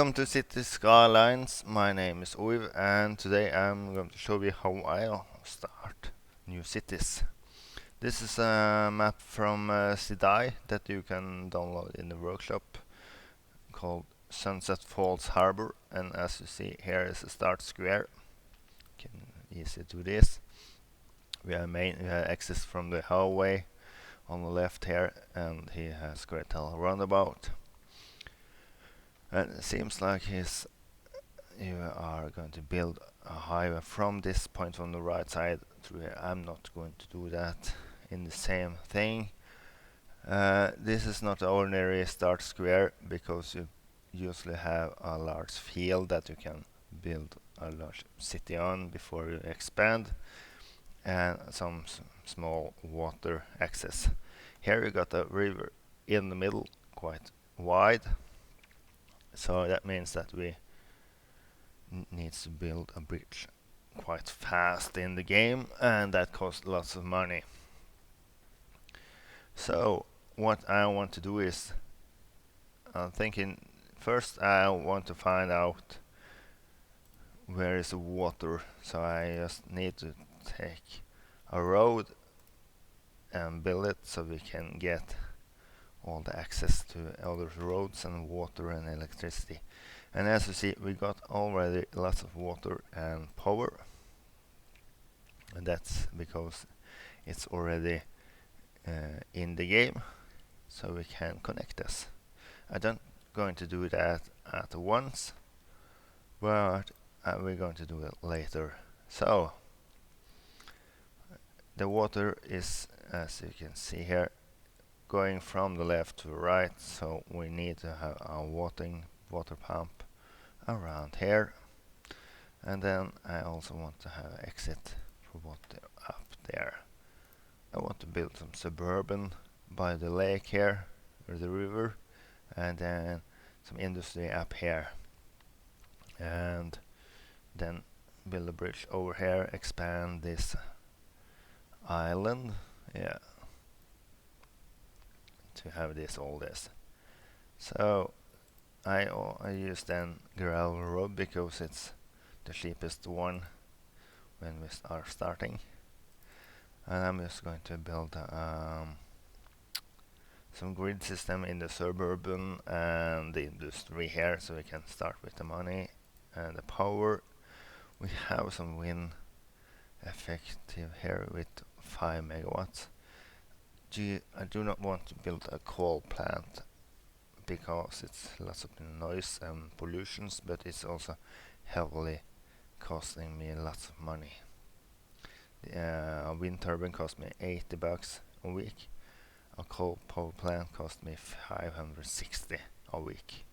Welcome to Cities Skylines. My name is Oiv, and today I'm going to show you how I'll start new cities. This is a map from Sidai that you can download in the workshop called Sunset Falls Harbor. And as you see, here is a start square. You can easily do this. We have access from the hallway on the left here, and he has Gretel roundabout. And it seems like you are going to build a highway from this point on the right side through here. I'm not going to do that in the same thing. This is not an ordinary start square because you usually have a large field that you can build a large city on before you expand, and some small water access. Here you got a river in the middle, quite wide, so that means that we needs to build a bridge quite fast in the game, and that costs lots of money. So what I want to do is, I'm thinking first I want to find out where is the water, so I just need to take a road and build it so we can get all the access to other roads and water and electricity. And as you see, we got already lots of water and power, and that's because it's already in the game, so we can connect this. I don't going to do that at once, but we're going to do it later. So the water is, as you can see here, going from the left to the right, so we need to have a water pump around here. And then I also want to have an exit for water up there. I want to build some suburban by the lake here, or the river, and then some industry up here. And then build a bridge over here, expand this island, yeah, to have all this. So I use then gravel road because it's the cheapest one when we are starting. And I'm just going to build some grid system in the suburban and the industry here, so we can start with the money and the power. We have some wind effective here with 5 megawatts. I do not want to build a coal plant because it's lots of noise and pollutions, but it's also heavily costing me lots of money. A wind turbine cost me $80 a week. A coal power plant cost me 560 a week.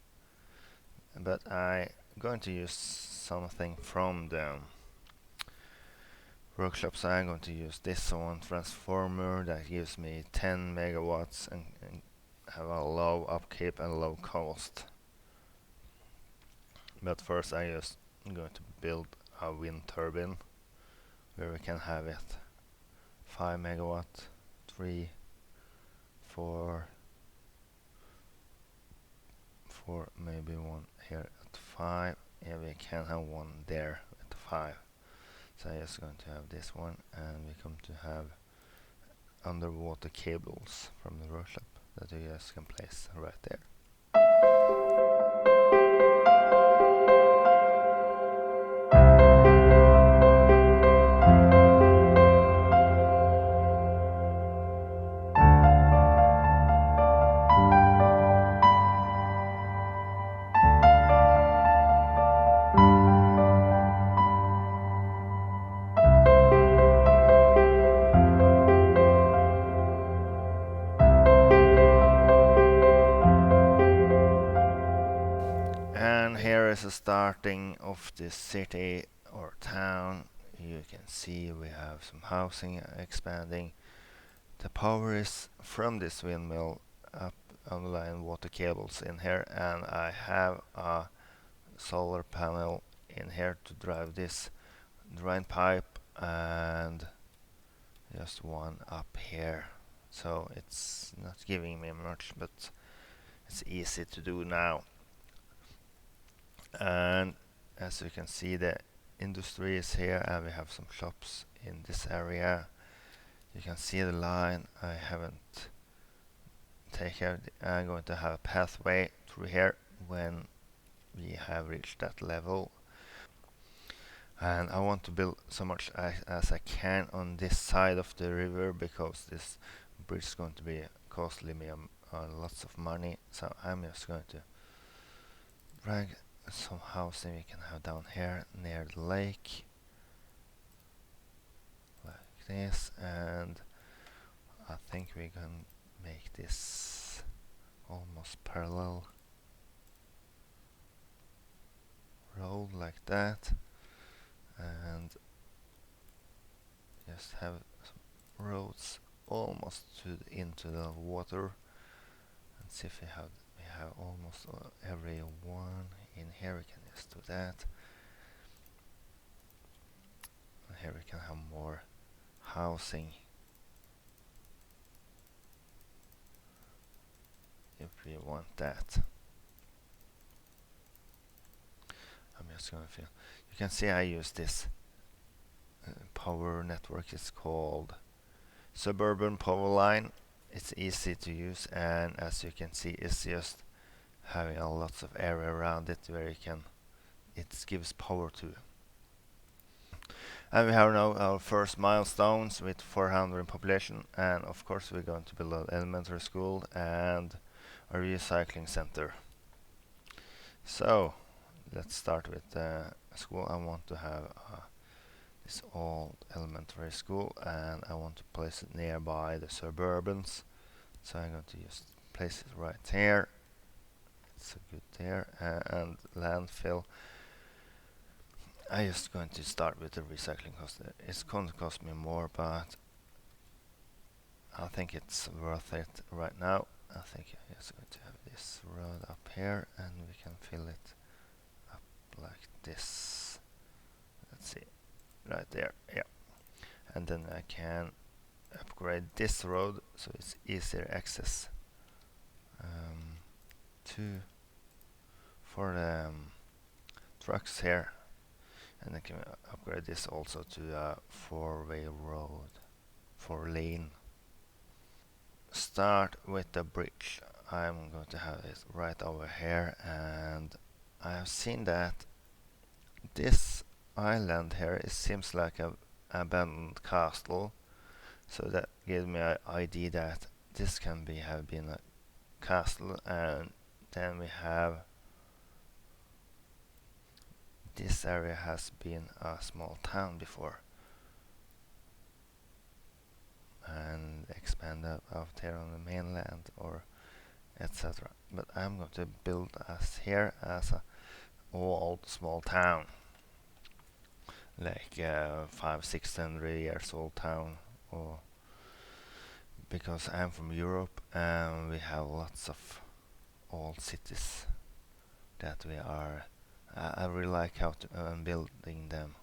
But I'm going to use something from the workshops. I'm going to use this one transformer that gives me 10 megawatts and have a low upkeep and low cost. But first I'm just going to build a wind turbine where we can have it 5 megawatt, 3, 4, maybe one here at 5. Yeah, we can have one there at 5. So I'm just going to have this one, and we come to have underwater cables from the workshop that you just can place right there. And here is the starting of this city or town. You can see we have some housing expanding. The power is from this windmill up on the line water cables in here, and I have a solar panel in here to drive this drain pipe, and just one up here. So it's not giving me much, but it's easy to do now. And as you can see, the industry is here, and we have some shops in this area. You can see the line. I haven't taken. I'm going to have a pathway through here when we have reached that level. And I want to build so much as I can on this side of the river, because this bridge is going to be costly me lots of money. So I'm just going to drag some housing we can have down here near the lake, like this. And I think we can make this almost parallel road like that, and just have some roads almost into the water. And see if we have almost every one in here. We can just do that, and here we can have more housing if we want that. I'm just going to feel. You can see I use this power network. It's called Suburban Power Line. It's easy to use, and as you can see, it's just having a lots of area around it where you can. It gives power to. And we have now our first milestones with 400 in population, and of course we're going to build an elementary school and a recycling center. So let's start with school. I want to have this old elementary school, and I want to place it nearby the suburbans. So I'm going to just place it right here. It's a good there. And landfill. I'm just going to start with the recycling cost. It's going to cost me more, but I think it's worth it right now. I think I'm just going to have this road up here, and we can fill it up like this. Let's see, right there, yeah. And then I can upgrade this road so it's easier access to for the trucks here. And I can upgrade this also to a four-way road, 4-lane. Start with the bridge. I'm going to have it right over here, and I have seen that this island here, it seems like a abandoned castle, so that gives me an idea that this can have been a castle. And then we have this area has been a small town before, and expand out here on the mainland or etc. But I'm going to build us here as a old small town, like 500-600 years old town, or because I'm from Europe and we have lots of old cities that we are. I really like how to building them.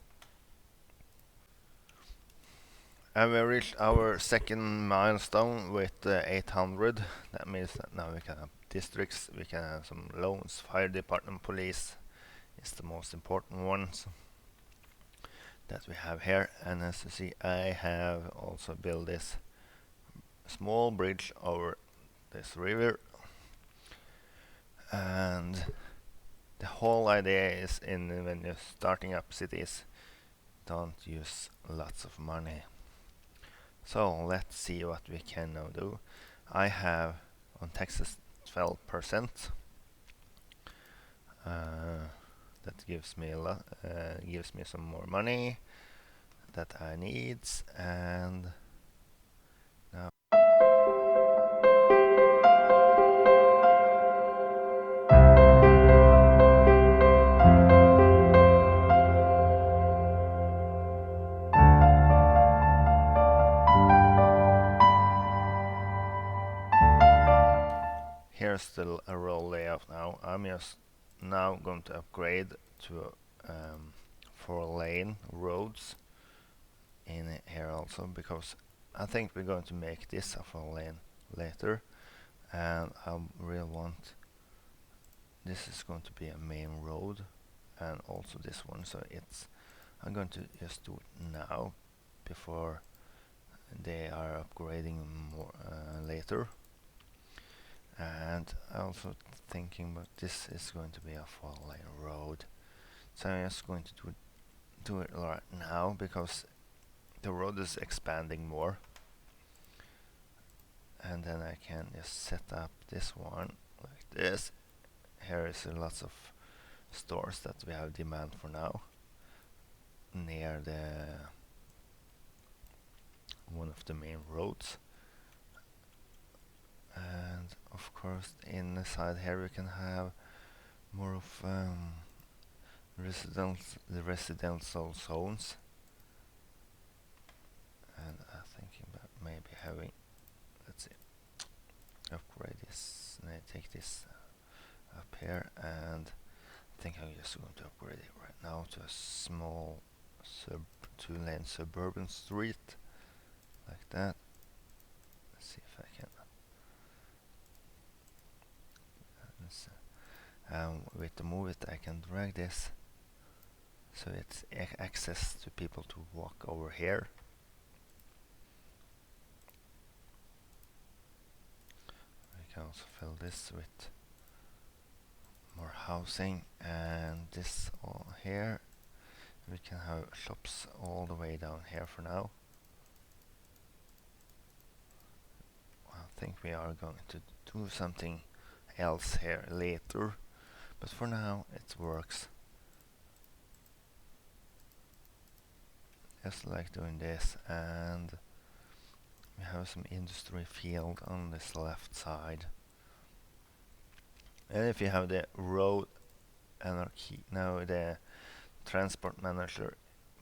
And we reached our second milestone with 800. That means that now we can have districts, we can have some loans, fire department, police is the most important ones that we have here. And as you see, I have also built this small bridge over this river. And the whole idea is when you're starting up cities, don't use lots of money. So let's see what we can now do. I have on taxes 12%. That gives me a lot. Gives me some more money that I need. And now here's the roll layout. Now I'm just now going to upgrade to 4-lane roads in here also, because I think we're going to make this a 4-lane later, and I really want this is going to be a main road. and also this one. So I'm going to just do it now before they are upgrading more later. And I also thinking, but this is going to be a 4-lane road, so I'm just going to do it right now because the road is expanding more, and then I can just set up this one like this. Here is lots of stores that we have demand for now near the one of the main roads. And of course inside here we can have more of the residential zones, and I'm thinking about maybe having, let's see, upgrade this, and I take this up here, and I think I'm just going to upgrade it right now to a small 2-lane suburban street like that. Let's see if I can. With the move it, I can drag this so it's access to people to walk over here. We can also fill this with more housing, and this all here. We can have shops all the way down here for now. I think we are going to do something else here later, but for now it works. Just like doing this, and we have some industry field on this left side. And if you have the road anarchy, now the transport manager,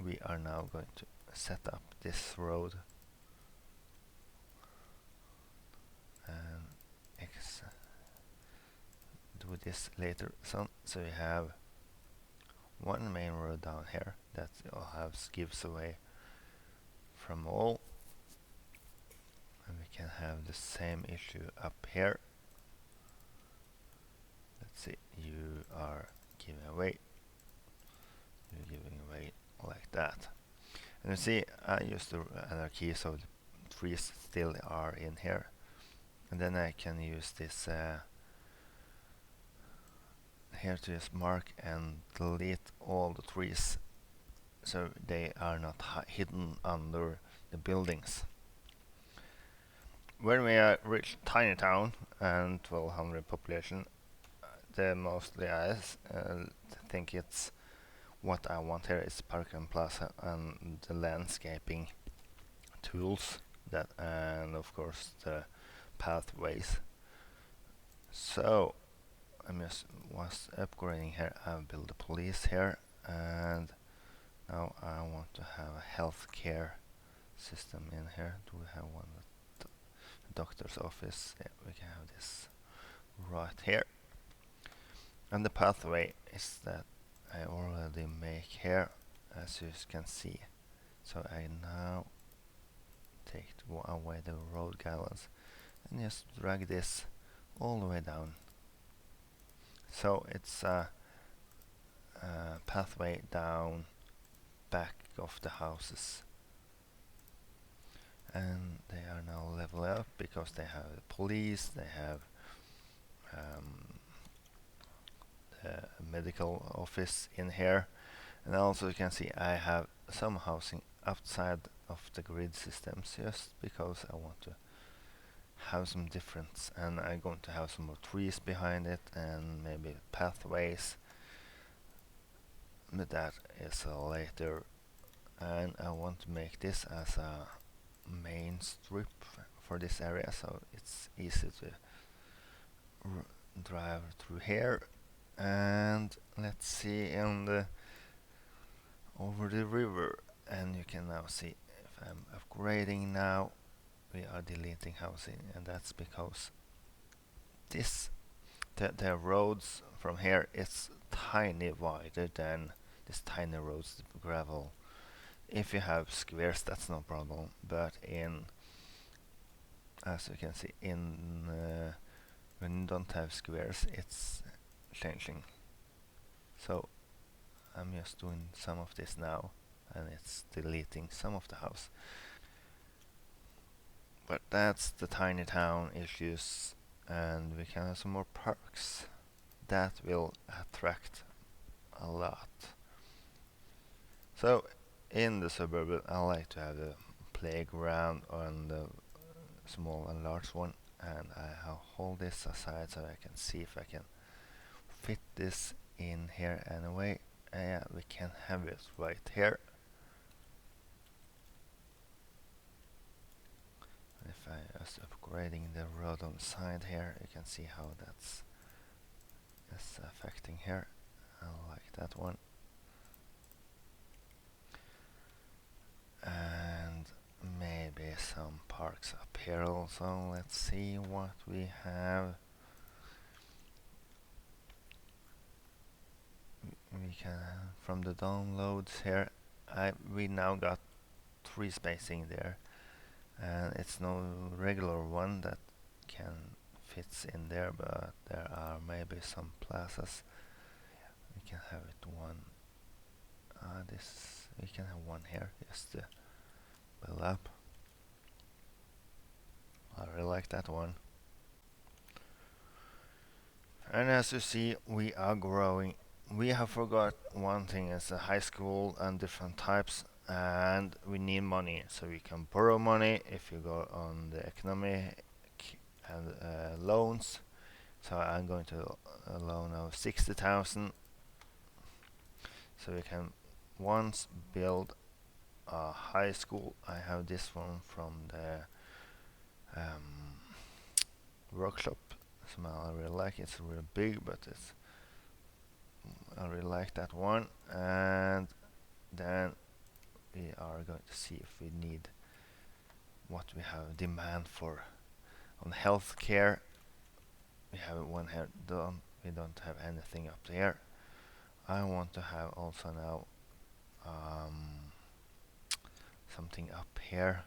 we are now going to set up this road and do this later. So we have one main road down here that gives away from all, and we can have the same issue up here. Let's see, you are giving away, you're giving away like that. And you see, I used the anarchy, so the trees still are in here, and then I can use this here to just mark and delete all the trees so they are not hidden under the buildings. When we reach tiny town and 1200 population, the mostly I think it's what I want here is parking plaza and the landscaping tools, that, and of course the pathways. So I was upgrading here. I built the police here, and now I want to have a healthcare system in here. Do we have one at the doctor's office? Yeah, we can have this right here. And the pathway is that I already make here, as you can see. So I now take away the road guidelines and just drag this all the way down. So it's a pathway down back of the houses, and they are now leveled up because they have the police, they have the medical office in here, and also you can see I have some housing outside of the grid systems just because I want to have some difference, and I'm going to have some more trees behind it and maybe pathways, but that is later. And I want to make this as a main strip for this area, so it's easy to drive through here. And let's see over the river, and you can now see if I'm upgrading now, we are deleting housing, and that's because the roads from here is tiny wider than this tiny roads, the gravel. If you have squares, that's no problem, but as you can see, when you don't have squares, it's changing. So I'm just doing some of this now, and it's deleting some of the house. But that's the tiny town issues, and we can have some more parks. That will attract a lot. So, in the suburb, I like to have a playground on the small and large one, and I'll hold this aside so I can see if I can fit this in here anyway. And we can have it right here. If I just upgrading the road on the side here, you can see how that's affecting here. I like that one. And maybe some parks up here also. Let's see what we have. We can, from the downloads here, we now got 3 spacing there, and it's no regular one that can fits in there, but there are maybe some plazas. We can have it one. This we can have one here just to build up. I really like that one. And as you see, we are growing. We have forgot one thing: is a high school and different types, and we need money, so we can borrow money if you go on the economic and loans. So I'm going to loan out 60,000, so we can once build a high school. I have this one from the workshop. I really like it. It's really big, but I really like that one. And then we are going to see if we need what we have demand for on healthcare. We have one here done. We don't have anything up there. I want to have also now something up here.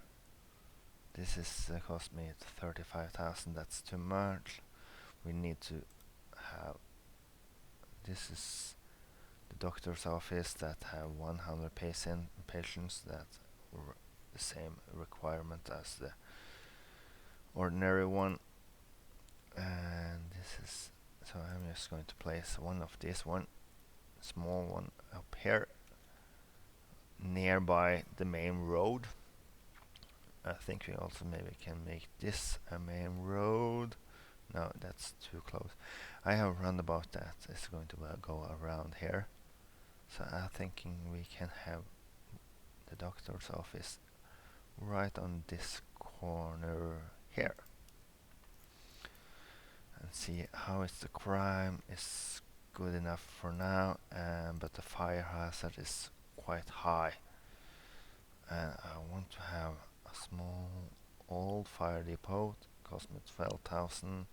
This is cost me 35,000. That's too much. We need to have. This is the doctor's office that have 100 patients. That the same requirement as the ordinary one. And this is, so I'm just going to place one of this one, small one up here, nearby the main road. I think we also maybe can make this a main road. No, that's too close. I have a roundabout that is going to go around here. So I'm thinking we can have the doctor's office right on this corner here. And see how is the crime is good enough for now, but the fire hazard is quite high. And I want to have a small old fire depot. Cost me 12,000.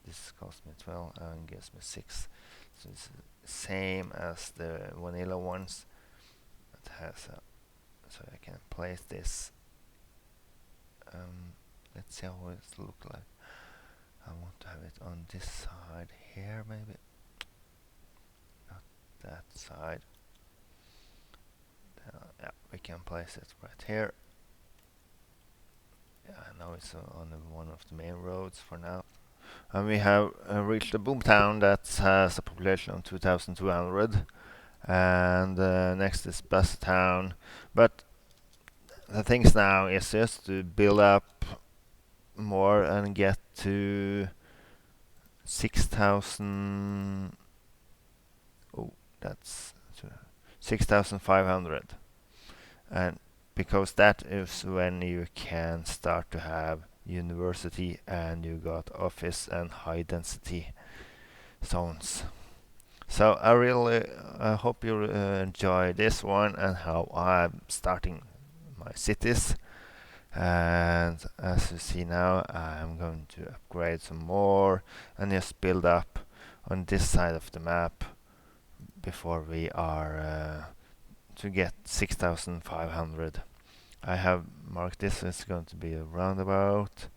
This cost me 12 and gives me 6. So it's the same as the vanilla ones. It has a, so I can place this. Let's see how it look like. I want to have it on this side here, maybe. Not that side. Yeah, we can place it right here. Yeah, I know it's on one of the main roads for now. And we have reached a boomtown that has a population of 2,200. And next is Town. But the things now is just to build up more and get to 6,000. Oh, that's 6,500. And because that is when you can start to have university and you got office and high density zones. So I really hope you enjoy this one and how I'm starting my cities. And as you see now, I'm going to upgrade some more and just build up on this side of the map before we are to get 6,500. I have marked this as going to be a roundabout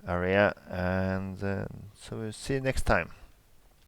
area, and so we'll see you next time.